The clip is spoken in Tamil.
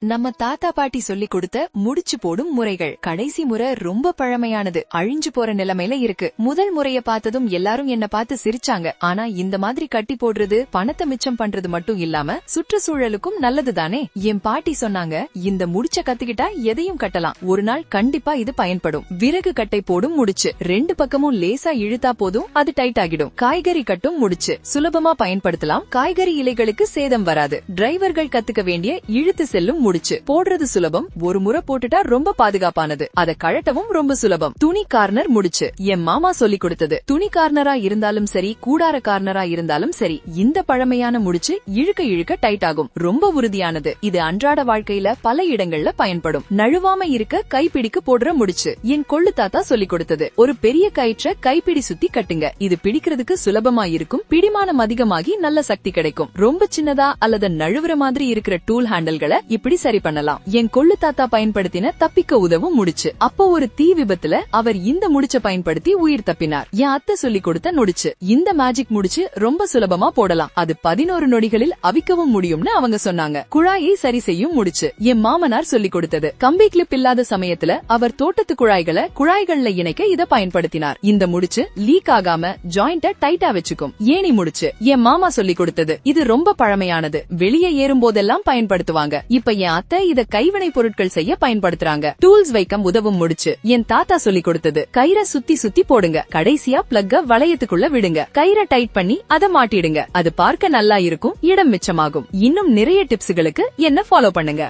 நம்ம தாத்தா பாட்டி சொல்லி கொடுத்த முடிச்சு போடும் முறைகள் கடைசி முறை ரொம்ப பழமையானது, அழிஞ்சு போற நிலைமையில இருக்கு. முதல் முறைய பார்த்ததும் எல்லாரும் என்ன பார்த்து சிரிச்சாங்க. ஆனா இந்த மாதிரி கட்டி போடுறது பணத்தை மிச்சம் பண்றது மட்டும் இல்லாம சுற்றுச்சூழலுக்கும் நல்லதுதானே. என் பாட்டி சொன்னாங்க, இந்த முடிச்ச கத்துக்கிட்டா எதையும் கட்டலாம், ஒரு நாள் கண்டிப்பா இது பயன்படும். விறகு கட்டை போடும் முடிச்சு, ரெண்டு பக்கமும் லேசா இழுத்தா போதும், அது டைட் ஆகிடும். காய்கறி கட்டும் முடிச்சு, சுலபமா பயன்படுத்தலாம், காய்கறி இலைகளுக்கு சேதம் வராது. டிரைவர்கள் கத்துக்க வேண்டிய இழுத்து செல்லும் முடிச்சு, போடுறது சுலபம், ஒரு முறை போட்டுட்டா ரொம்ப பாதுகாப்பானது, அத கழட்டவும் ரொம்ப சுலபம். துணி கார்னர் முடிச்சு, என் மாமா சொல்லி கொடுத்தது. துணி கார்னரா இருந்தாலும் சரி, கூடார கார்னரா இருந்தாலும் சரி, இந்த பழமையான முடிச்சு இழுக்க இழுக்க டைட் ஆகும், ரொம்ப உறுதியானது. இது அன்றாட வாழ்க்கையில பல இடங்கள்ல பயன்படும். நழுவாம இருக்க கைப்பிடிக்கு போடுற முடிச்சு, என் கொள்ளு தாத்தா சொல்லி கொடுத்தது. ஒரு பெரிய கயிற்ற கைப்பிடி சுத்தி கட்டுங்க, இது பிடிக்கிறதுக்கு சுலபமா இருக்கும், பிடிமானம் அதிகமாகி நல்ல சக்தி கிடைக்கும். ரொம்ப சின்னதா அல்லது நழுவுற மாதிரி இருக்கிற டூல் ஹேண்டல்களை இப்படி சரி பண்ணலாம். என் கொள்ளு தாத்தா பயன்படுத்தின தப்பிக்க உதவும் முடிச்சு, அப்போ ஒரு தீ விபத்துல அவர் இந்த முடிச்ச பயன்படுத்தி உயிர் தப்பினார். என் அத்தை சொல்லி கொடுத்த முடிச்சு, இந்த மேஜிக் முடிச்சு ரொம்ப சுலபமா போடலாம், அது 11 நொடிகளில் அவிக்கவும் முடியும்னு அவங்க சொன்னாங்க. குழாயை சரி செய்யும் முடிச்சு, என் மாமனார் சொல்லி கொடுத்தது. கம்பி கிளிப் இல்லாத சமயத்துல அவர் தோட்டத்து குழாய்கள்ல இணைக்க இத பயன்படுத்தினார். இந்த முடிச்சு லீக் ஆகாம ஜாயிண்ட டைட்டா வச்சுக்கும். ஏணி முடிச்சு, என் மாமா சொல்லி கொடுத்தது. இது ரொம்ப பழமையானது, வெளியே ஏறும் போதெல்லாம் பயன்படுத்துவாங்க. இப்ப என் அத்தை இத கைவினை பொருட்கள் செய்ய பயன்படுத்துறாங்க. டூல்ஸ் வைக்க உதவும் முடிச்சு, என் தாத்தா சொல்லி கொடுத்தது. கயிறை சுத்தி சுத்தி போடுங்க, கடைசியா பிளக்க வளையத்துக்குள்ள விடுங்க, கயிறை டைட் பண்ணி அதை மாட்டிடுங்க, அது பார்க்க நல்லா இருக்கும், இடம் மிச்சமாகும். இன்னும் நிறைய டிப்ஸ்களுக்கு என்ன ஃபாலோ பண்ணுங்க.